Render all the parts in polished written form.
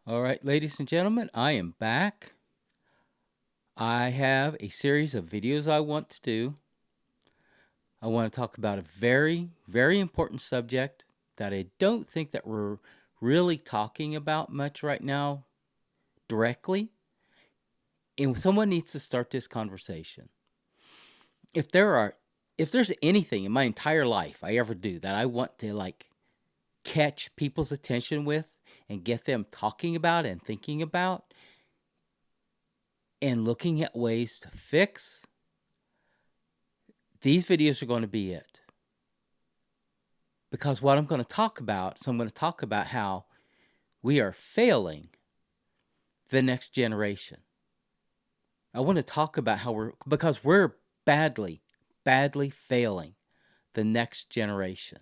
All right, ladies and gentlemen, I am back. I have a series of videos I want to do. I want to talk about a very, very important subject that I don't think that we're really talking about much right now directly. And someone needs to start this conversation. If there are if there's anything in my entire life I ever do that I want to catch people's attention with and get them talking about and thinking about and looking at ways to fix, these videos are going to be it. Because what I'm going to talk about is I'm going to talk about how we are failing the next generation. I want to talk about how because we're badly, badly failing the next generation.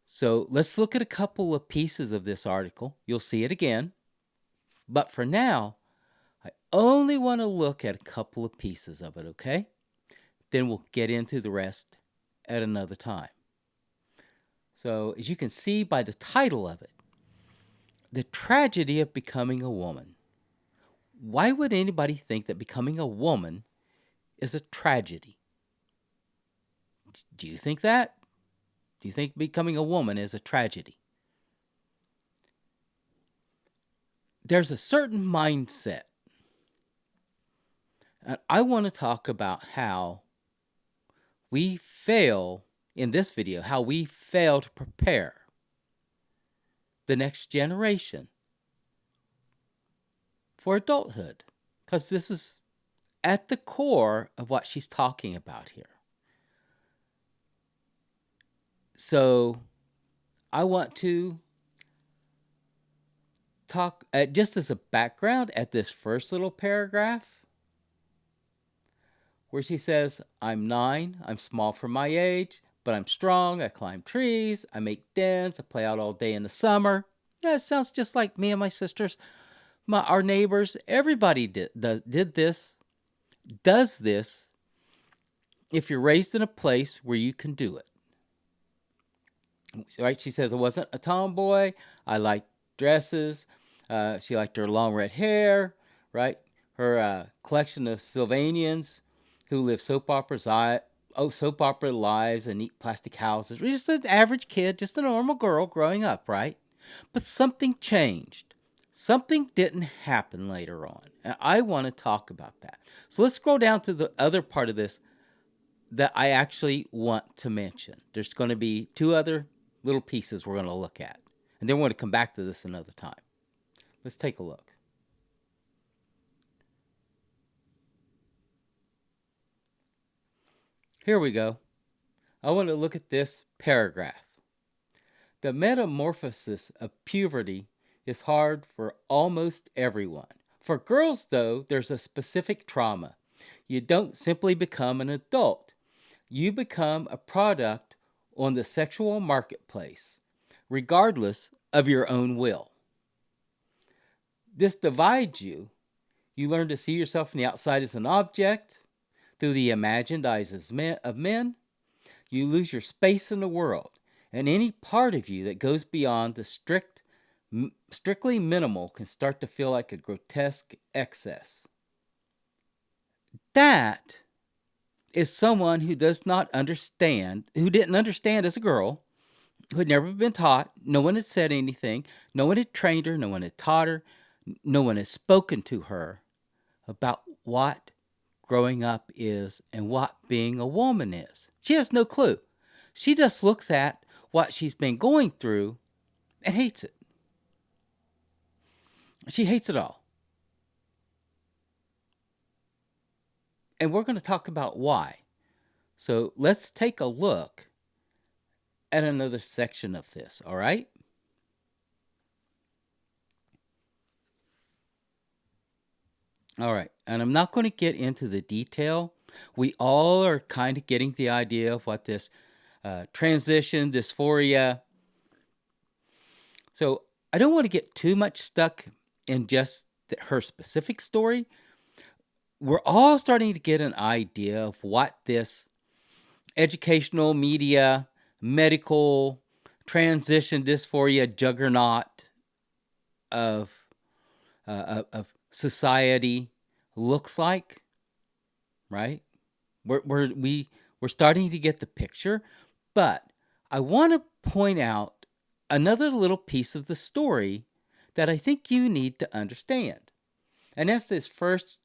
So let's look at a couple of pieces of this article. You'll see it again. But for now, I only want to look at a couple of pieces of it, okay? Then we'll get into the rest at another time. So, as you can see by the title of it, The Tragedy of Becoming a Woman. Why would anybody think that becoming a woman is a tragedy? Do you think that? Do you think becoming a woman is a tragedy? There's a certain mindset. And I want to talk about how we fail in this video, how we fail to prepare the next generation for adulthood. Because this is at the core of what she's talking about here. So I want to talk, just as a background, at this first little paragraph where she says, I'm 9, I'm small for my age, but I'm strong, I climb trees, I make dens, I play out all day in the summer. Yeah, it sounds just like me and my sisters, our neighbors. Everybody did this, does this, if you're raised in a place where you can do it. Right? She says, I wasn't a tomboy, I liked dresses, she liked her long red hair, right? Her collection of Sylvanians who live soap opera lives and neat plastic houses. Just an average kid, just a normal girl growing up, right? But something changed. Something didn't happen later on. And I want to talk about that. So let's scroll down to the other part of this that I actually want to mention. There's going to be 2 other little pieces we're going to look at. And then we're going to come back to this another time. Let's take a look. Here we go. I want to look at this paragraph. The metamorphosis of puberty is hard for almost everyone. For girls, though, there's a specific trauma. You don't simply become an adult. You become a product on the sexual marketplace, regardless of your own will. This divides you. You learn to see yourself from the outside as an object through the imagined eyes of men. You lose your space in the world, and any part of you that goes beyond the strictly minimal can start to feel like a grotesque excess. That is someone who does not understand, who didn't understand as a girl, who had never been taught. No one had said anything. No one had trained her. No one had taught her. No one has spoken to her about what growing up is and what being a woman is. She has no clue. She just looks at what she's been going through and hates it. She hates it all. And we're going to talk about why. So let's take a look at another section of this, all right? All right, and I'm not going to get into the detail. We all are kind of getting the idea of what this transition, dysphoria. So I don't want to get too much stuck in just her specific story. We're all starting to get an idea of what this educational, media, medical, transition, dysphoria juggernaut of society looks like, right? We're starting to get the picture, but I want to point out another little piece of the story that I think you need to understand. And that's this first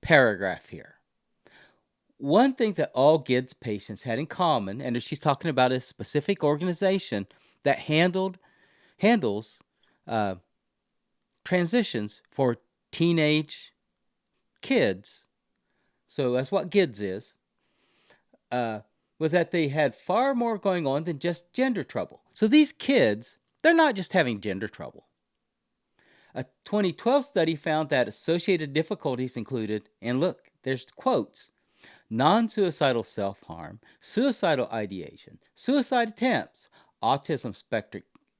paragraph here. One thing that all GIDS patients had in common, and she's talking about a specific organization that handles transitions for teenage kids. So that's what GIDS is. Was that they had far more going on than just gender trouble. So these kids, they're not just having gender trouble. A 2012 study found that associated difficulties included, and look, there's quotes, non-suicidal self-harm, suicidal ideation, suicide attempts, autism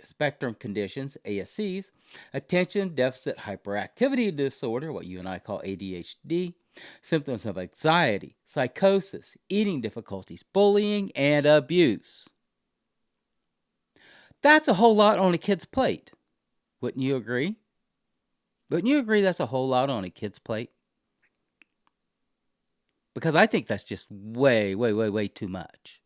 spectrum conditions, ASCs, attention deficit hyperactivity disorder, what you and I call ADHD, symptoms of anxiety, psychosis, eating difficulties, bullying, and abuse. That's a whole lot on a kid's plate. Wouldn't you agree? Wouldn't you agree that's a whole lot on a kid's plate? Because I think that's just way, way, way, way too much.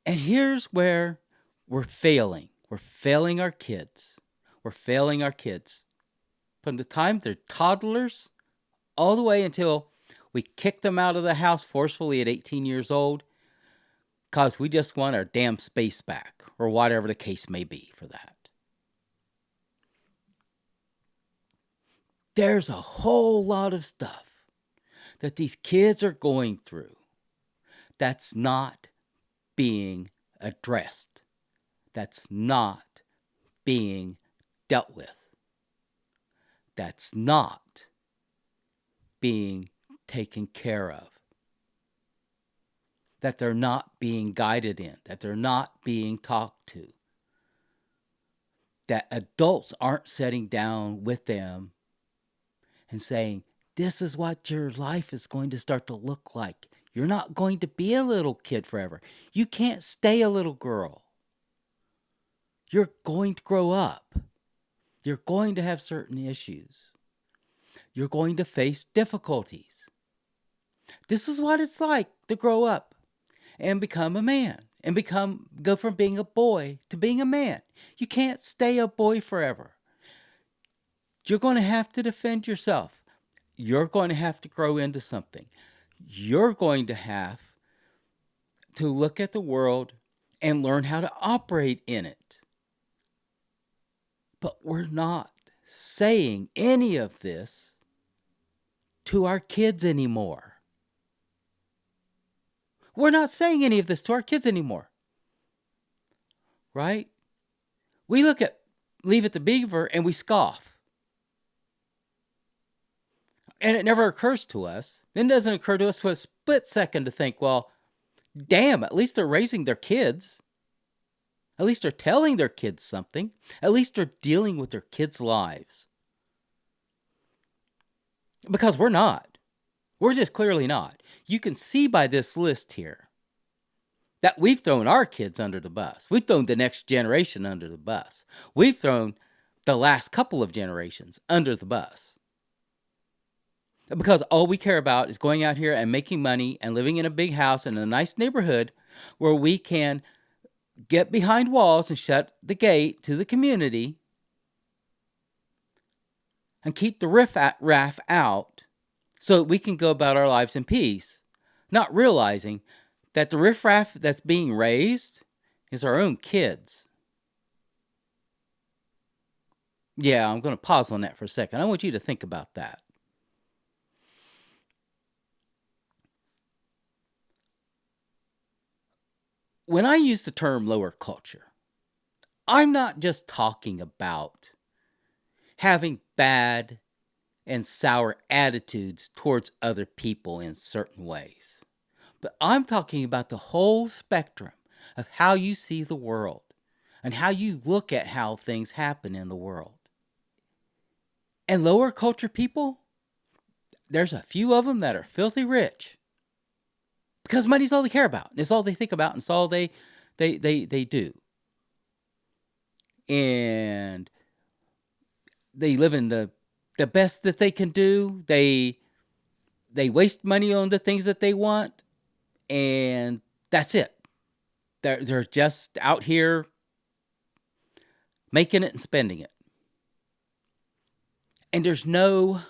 And here's where we're failing. We're failing our kids. We're failing our kids. From the time they're toddlers all the way until we kick them out of the house forcefully at 18 years old because we just want our damn space back, or whatever the case may be for that. There's a whole lot of stuff that these kids are going through that's not being addressed, that's not being dealt with, that's not being taken care of, that they're not being guided in, that they're not being talked to, that adults aren't sitting down with them and saying, this is what your life is going to start to look like. You're not going to be a little kid forever. You can't stay a little girl. You're going to grow up. You're going to have certain issues. You're going to face difficulties. This is what it's like to grow up and become a man and go from being a boy to being a man. You can't stay a boy forever. You're going to have to defend yourself. You're going to have to grow into something. You're going to have to look at the world and learn how to operate in it. But we're not saying any of this to our kids anymore. We're not saying any of this to our kids anymore. Right? We look at Leave It to Beaver and we scoff. And it never occurs to us. Then it doesn't occur to us for a split second to think, well, damn, at least they're raising their kids. At least they're telling their kids something. At least they're dealing with their kids' lives. Because we're not. We're just clearly not. You can see by this list here that we've thrown our kids under the bus. We've thrown the next generation under the bus. We've thrown the last couple of generations under the bus. Because all we care about is going out here and making money and living in a big house in a nice neighborhood where we can get behind walls and shut the gate to the community and keep the riff-raff out so that we can go about our lives in peace, not realizing that the riff-raff that's being raised is our own kids. Yeah, I'm going to pause on that for a second. I want you to think about that. When I use the term lower culture, I'm not just talking about having bad and sour attitudes towards other people in certain ways. But I'm talking about the whole spectrum of how you see the world and how you look at how things happen in the world. And lower culture people, there's a few of them that are filthy rich. Because money's all they care about. It's all they think about, and it's all they do. and they live in the best that they can do. They waste money on the things that they want, and that's it. They're just out here making it and spending it. And there's no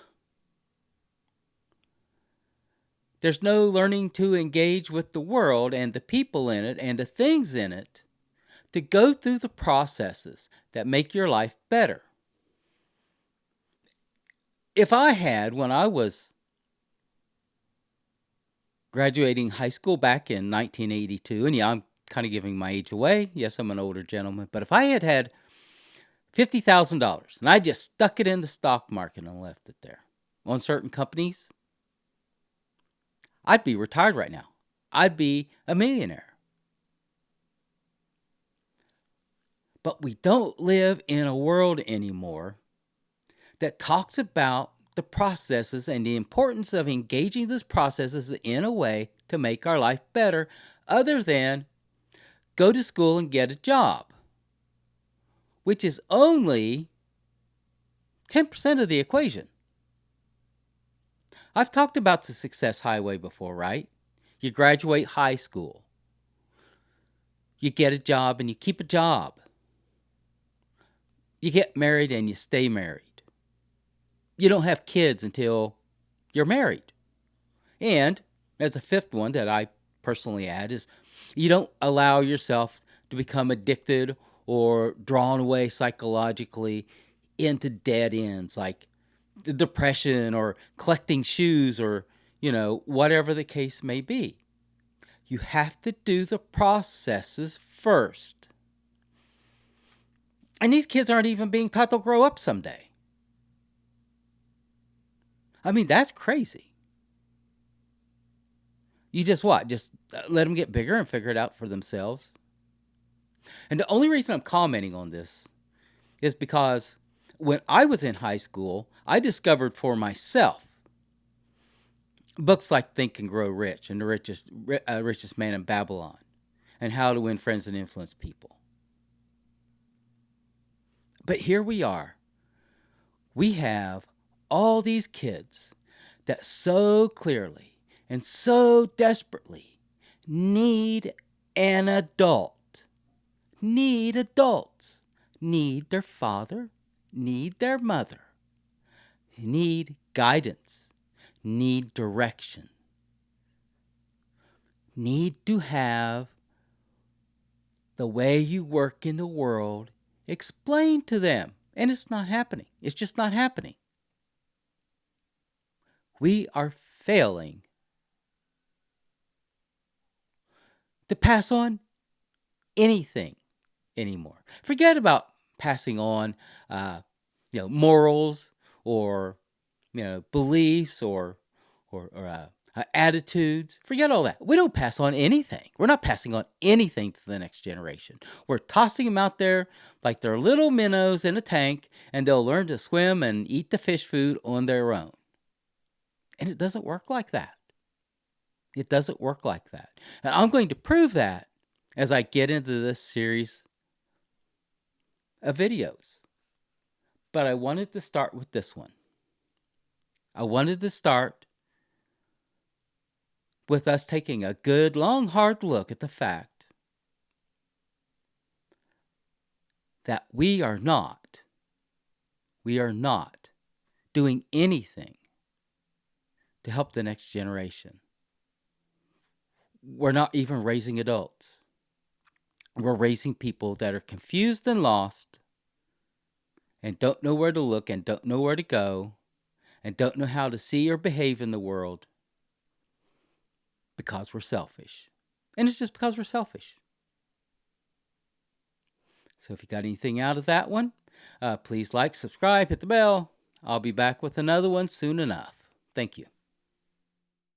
learning to engage with the world and the people in it and the things in it to go through the processes that make your life better. If I had, when I was graduating high school back in 1982, and yeah, I'm kind of giving my age away. Yes, I'm an older gentleman. But if I had $50,000 and I just stuck it in the stock market and left it there on certain companies, I'd be retired right now. I'd be a millionaire. But we don't live in a world anymore that talks about the processes and the importance of engaging those processes in a way to make our life better, other than go to school and get a job, which is only 10% of the equation. I've talked about the success highway before, right? You graduate high school. You get a job and you keep a job. You get married and you stay married. You don't have kids until you're married. And as a fifth one that I personally add is you don't allow yourself to become addicted or drawn away psychologically into dead ends like depression or collecting shoes or, whatever the case may be. You have to do the processes first. And these kids aren't even being taught they'll grow up someday. I mean, that's crazy. You just what? Just let them get bigger and figure it out for themselves. And the only reason I'm commenting on this is because when I was in high school, I discovered for myself books like Think and Grow Rich and The Richest Man in Babylon and How to Win Friends and Influence People. But here we are. We have all these kids that so clearly and so desperately need an adult, need adults, need their father, need their mother, need guidance, need direction, need to have the way you work in the world explained to them. And it's not happening. It's just not happening. We are failing to pass on anything anymore. Forget about passing on, morals or, beliefs or attitudes. Forget all that. We don't pass on anything. We're not passing on anything to the next generation. We're tossing them out there like they're little minnows in a tank, and they'll learn to swim and eat the fish food on their own. And it doesn't work like that. It doesn't work like that. And I'm going to prove that as I get into this series of videos. But I wanted to start with this one. I wanted to start with us taking a good, long, hard look at the fact that we are not doing anything to help the next generation. We're not even raising adults. We're raising people that are confused and lost and don't know where to look and don't know where to go and don't know how to see or behave in the world because we're selfish. And it's just because we're selfish. So if you got anything out of that one, please like, subscribe, hit the bell. I'll be back with another one soon enough. Thank you.